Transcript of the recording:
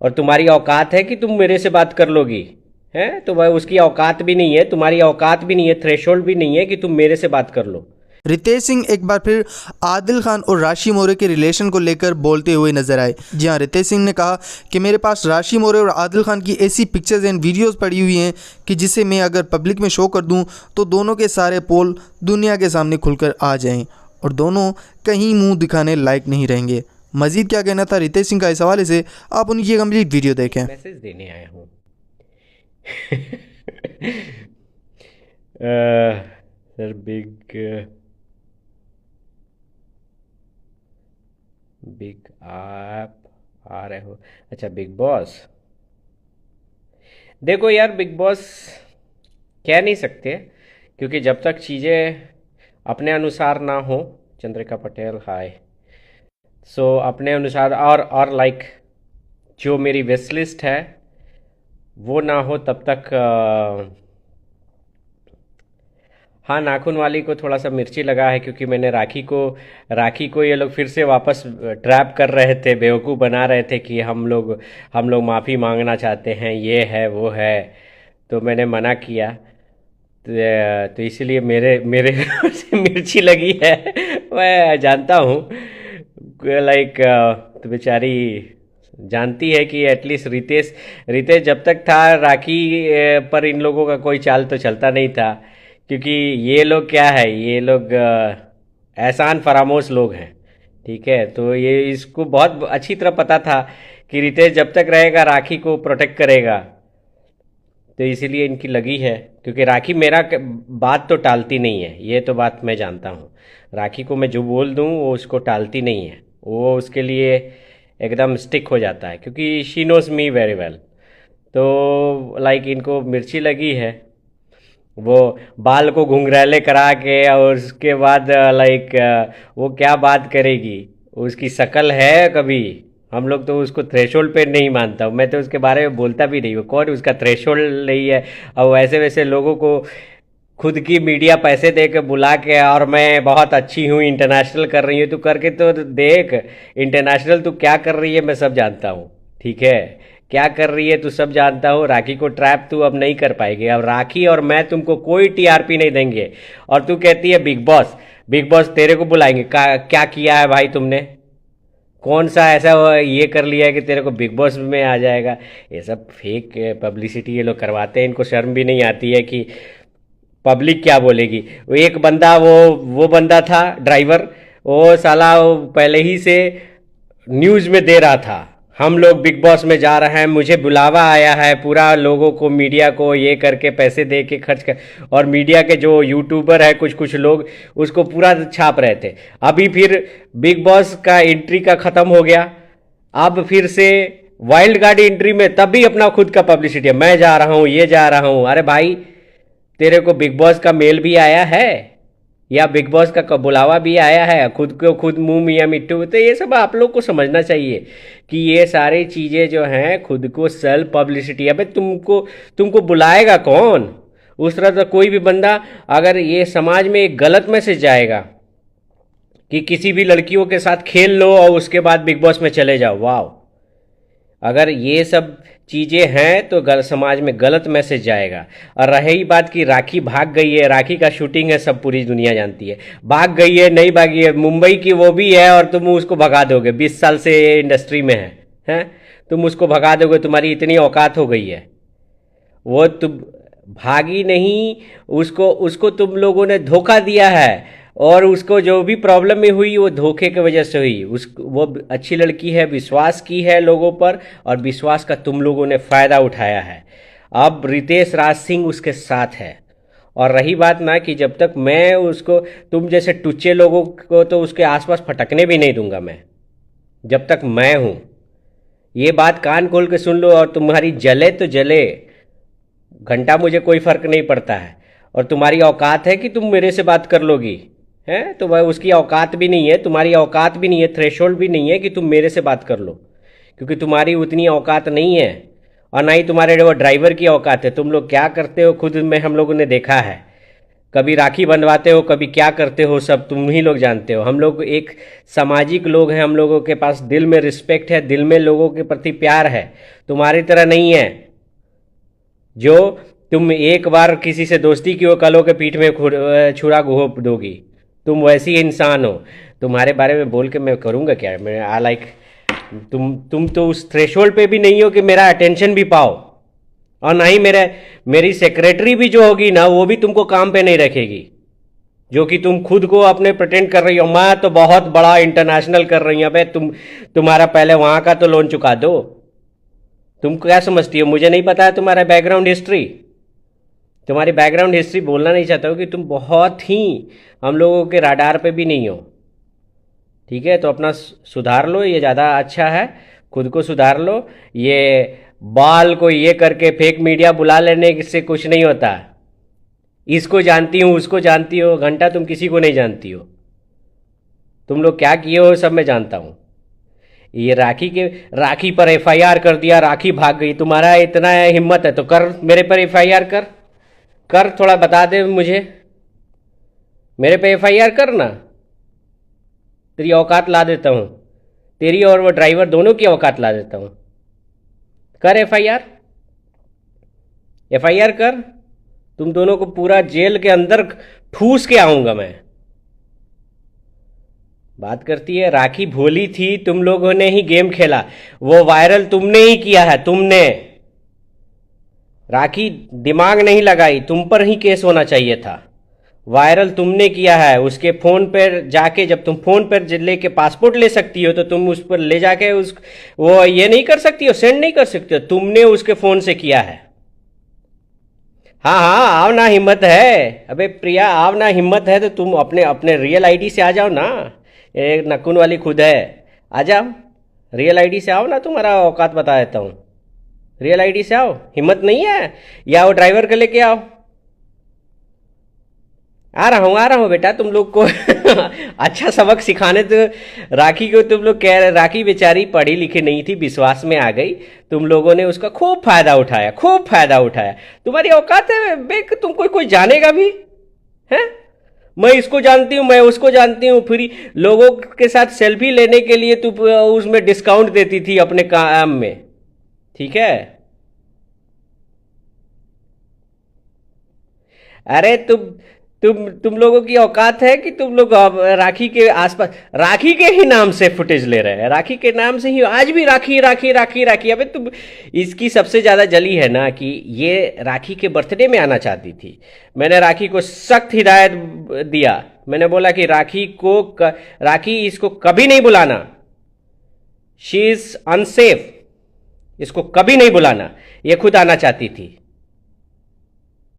और तुम्हारी औकात है कि तुम मेरे से बात कर लोगी? हैं? तो वह उसकी औकात भी नहीं है, तुम्हारी औकात भी नहीं है, थ्रेशोल्ड भी नहीं है कि तुम मेरे से बात कर लो। रितेश सिंह एक बार फिर आदिल खान और राशि मौर्य के रिलेशन को लेकर बोलते हुए नजर आए। जी हाँ, रितेश सिंह ने कहा कि मेरे पास राशि मौर्य और आदिल खान की ऐसी पिक्चर्स एंड वीडियोस पड़ी हुई हैं कि जिसे मैं अगर पब्लिक में शो कर दूं तो दोनों के सारे पोल दुनिया के सामने खुलकर आ जाएं और दोनों कहीं मुंह दिखाने लायक नहीं रहेंगे। मजीद क्या कहना था रितेश सिंह का इस हवाले से, आप उनकी कंप्लीट वीडियो देखें। मैसेज देने आया हूँ। सर बिग आप आ रहे हो? अच्छा, बिग बॉस। देखो यार, बिग बॉस कह नहीं सकते, क्योंकि जब तक चीज़ें अपने अनुसार ना हो। चंद्रिका पटेल, हाय। सो अपने अनुसार और लाइक जो मेरी विश लिस्ट है वो ना हो तब तक हाँ, नाखून वाली को थोड़ा सा मिर्ची लगा है, क्योंकि मैंने राखी को ये लोग फिर से वापस ट्रैप कर रहे थे, बेवकूफ़ बना रहे थे कि हम लोग माफ़ी मांगना चाहते हैं, ये है वो है। तो मैंने मना किया। तो इसीलिए मेरे मेरे से मिर्ची लगी है। मैं जानता हूँ, लाइक तो बेचारी जानती है कि एटलीस्ट रितेश रितेश जब तक था राखी पर इन लोगों का कोई चाल तो चलता नहीं था, क्योंकि ये लोग क्या है, ये लोग एहसान फरामोश लोग हैं। ठीक है, तो ये इसको बहुत अच्छी तरह पता था कि रितेश जब तक रहेगा राखी को प्रोटेक्ट करेगा। तो इसीलिए इनकी लगी है, क्योंकि राखी मेरा बात तो टालती नहीं है, ये तो बात मैं जानता हूँ। राखी को मैं जो बोल दूँ वो उसको टालती नहीं है, वो उसके लिए एकदम स्टिक हो जाता है, क्योंकि she knows me very well. तो लाइक इनको मिर्ची लगी है, वो बाल को घुंघराले करा के, और उसके बाद लाइक वो क्या बात करेगी, उसकी शक्ल है कभी? हम लोग तो उसको थ्रेशोल्ड पे नहीं मानता हूँ, मैं तो उसके बारे में बोलता भी नहीं हूँ, कौन उसका थ्रेशोल्ड नहीं है। और वैसे वैसे लोगों को खुद की मीडिया पैसे दे के बुला के, और मैं बहुत अच्छी हूँ, इंटरनेशनल कर रही हूँ, तू करके तो देख। इंटरनेशनल तू क्या कर रही है मैं सब जानता हूँ, ठीक है? क्या कर रही है तू सब जानता हूँ। राखी को ट्रैप तू अब नहीं कर पाएगी, अब राखी और मैं तुमको कोई टीआरपी नहीं देंगे। और तू कहती है बिग बॉस, बिग बॉस तेरे को बुलाएंगे, क्या किया है भाई तुमने? कौन सा ऐसा ये कर लिया है कि तेरे को बिग बॉस में आ जाएगा? ये सब फेक पब्लिसिटी ये लोग करवाते हैं, इनको शर्म भी नहीं आती है कि पब्लिक क्या बोलेगी। वो एक बंदा, वो बंदा था ड्राइवर, वो साला वो पहले ही से न्यूज़ में दे रहा था हम लोग बिग बॉस में जा रहे हैं, मुझे बुलावा आया है, पूरा लोगों को मीडिया को ये करके पैसे दे के खर्च कर। और मीडिया के जो यूट्यूबर है कुछ कुछ लोग उसको पूरा छाप रहे थे। अभी फिर बिग बॉस का एंट्री का ख़त्म हो गया, अब फिर से वाइल्ड कार्ड एंट्री में तब भी अपना खुद का पब्लिसिटी है, मैं जा रहा हूँ, ये जा रहा हूँ। अरे भाई, तेरे को बिग बॉस का मेल भी आया है या बिग बॉस का बुलावा भी आया है? खुद को खुद मुंह मियाँ मिट्टू। तो ये सब आप लोग को समझना चाहिए कि ये सारी चीज़ें जो हैं खुद को सेल्फ पब्लिसिटी। अबे तुमको बुलाएगा कौन? उस तरह का कोई भी बंदा, अगर ये समाज में एक गलत मैसेज जाएगा कि किसी भी लड़कियों के साथ खेल लो और उसके बाद बिग बॉस में चले जाओ, वाह! अगर ये सब चीज़ें हैं तो समाज में गलत मैसेज जाएगा। और रही बात कि राखी भाग गई है, राखी का शूटिंग है, सब पूरी दुनिया जानती है। भाग गई है नहीं भागी है, मुंबई की वो भी है, और तुम उसको भगा दोगे? 20 साल से ये इंडस्ट्री में है, हैं? तुम उसको भगा दोगे? तुम्हारी इतनी औकात हो गई है? वो तुम भागी नहीं, उसको उसको तुम लोगों ने धोखा दिया है, और उसको जो भी प्रॉब्लम में हुई वो धोखे की वजह से हुई। वो अच्छी लड़की है, विश्वास की है लोगों पर, और विश्वास का तुम लोगों ने फ़ायदा उठाया है। अब रितेश राज सिंह उसके साथ है। और रही बात ना कि जब तक मैं उसको, तुम जैसे टुच्चे लोगों को तो उसके आसपास फटकने भी नहीं दूंगा मैं, जब तक मैं हूँ। ये बात कान खोल के सुन लो, और तुम्हारी जले तो जले, घंटा मुझे कोई फ़र्क नहीं पड़ता है। और तुम्हारी औकात है कि तुम मेरे से बात कर लोगी? हैं? तो वह उसकी औकात भी नहीं है, तुम्हारी औकात भी नहीं है, थ्रेशोल्ड भी नहीं है कि तुम मेरे से बात कर लो, क्योंकि तुम्हारी उतनी औकात नहीं है। और ना ही तुम्हारे वो ड्राइवर की औकात है। तुम लोग क्या करते हो खुद में हम लोगों ने देखा है। कभी राखी बंधवाते हो, कभी क्या करते हो, सब तुम ही लोग जानते हो। हम लोग एक सामाजिक लोग हैं, हम लोगों के पास दिल में रिस्पेक्ट है, दिल में लोगों के प्रति प्यार है, तुम्हारी तरह नहीं है जो तुम एक बार किसी से दोस्ती की हो, कल के पीठ में छुरा घोंप दोगी। तुम वैसी इंसान हो। तुम्हारे बारे में बोल के मैं करूँगा क्या? मैं तुम तो उस थ्रेशोल्ड पे भी नहीं हो कि मेरा अटेंशन भी पाओ, और ना ही मेरी सेक्रेटरी भी जो होगी ना, वो भी तुमको काम पे नहीं रखेगी, जो कि तुम खुद को अपने प्रिटेंड कर रही हो मैं तो बहुत बड़ा इंटरनेशनल कर रही हूं। अबे तुम्हारा पहले वहां का तो लोन चुका दो। तुम क्या समझती हो मुझे नहीं पता है तुम्हारा बैकग्राउंड हिस्ट्री? तुम्हारी बैकग्राउंड हिस्ट्री बोलना नहीं चाहता हो कि तुम बहुत ही हम लोगों के राडार पे भी नहीं हो। ठीक है, तो अपना सुधार लो, ये ज़्यादा अच्छा है। खुद को सुधार लो। ये बाल को ये करके फेक मीडिया बुला लेने से कुछ नहीं होता। इसको जानती हूँ, उसको जानती हो, घंटा तुम किसी को नहीं जानती हो। तुम लोग क्या किए हो सब मैं जानता हूँ। ये राखी पर एफआईआर कर दिया, राखी भाग गई। तुम्हारा इतना हिम्मत है तो कर, मेरे पर एफआईआर कर, थोड़ा बता दे मुझे, मेरे पे एफआईआर कर ना। तेरी औकात ला देता हूँ, तेरी और वो ड्राइवर दोनों की औकात ला देता हूँ। कर एफआईआर कर। तुम दोनों को पूरा जेल के अंदर ठूस के आऊंगा मैं। बात करती है राखी भोली थी, तुम लोगों ने ही गेम खेला, वो वायरल तुमने ही किया है। तुमने राखी दिमाग नहीं लगाई, तुम पर ही केस होना चाहिए था। वायरल तुमने किया है। उसके फोन पर जाके, जब तुम फोन पर लेके पासपोर्ट ले सकती हो तो तुम उस पर ले जाके वो ये नहीं कर सकती हो, सेंड नहीं कर सकती हो। तुमने उसके फोन से किया है। हाँ हाँ, आओ ना, हिम्मत है। अबे प्रिया, आओ ना, हिम्मत है तो तुम अपने अपने रियल आईडी से आ जाओ ना। एक नकुन वाली खुद है, आ जाओ रियल आईडी से आओ ना। तुम्हारा औकात बता देता हूँ, रियल आईडी से आओ। हिम्मत नहीं है या वो ड्राइवर को लेके आओ। आ रहा हूँ बेटा, तुम लोग को अच्छा सबक सिखाने। तो राखी को तुम लोग कह रहे, राखी बेचारी पढ़ी लिखी नहीं थी, विश्वास में आ गई। तुम लोगों ने उसका खूब फायदा उठाया, खूब फायदा उठाया। तुम्हारी औकात है बे, तुम कोई जानेगा भी है? मैं इसको जानती हूँ, मैं उसको जानती हूँ। फिर लोगों के साथ सेल्फी लेने के लिए तू उसमें डिस्काउंट देती थी अपने काम में। ठीक है, अरे तुम लोगों की औकात है कि तुम लोग राखी के आसपास, राखी के ही नाम से फुटेज ले रहे हैं। राखी के नाम से ही आज भी राखी राखी राखी राखी। अबे तुम, इसकी सबसे ज्यादा जली है ना कि ये राखी के बर्थडे में आना चाहती थी। मैंने राखी को सख्त हिदायत दिया, मैंने बोला कि राखी इसको कभी नहीं बुलाना, शी इज अनसेफ, इसको कभी नहीं बुलाना। ये खुद आना चाहती थी।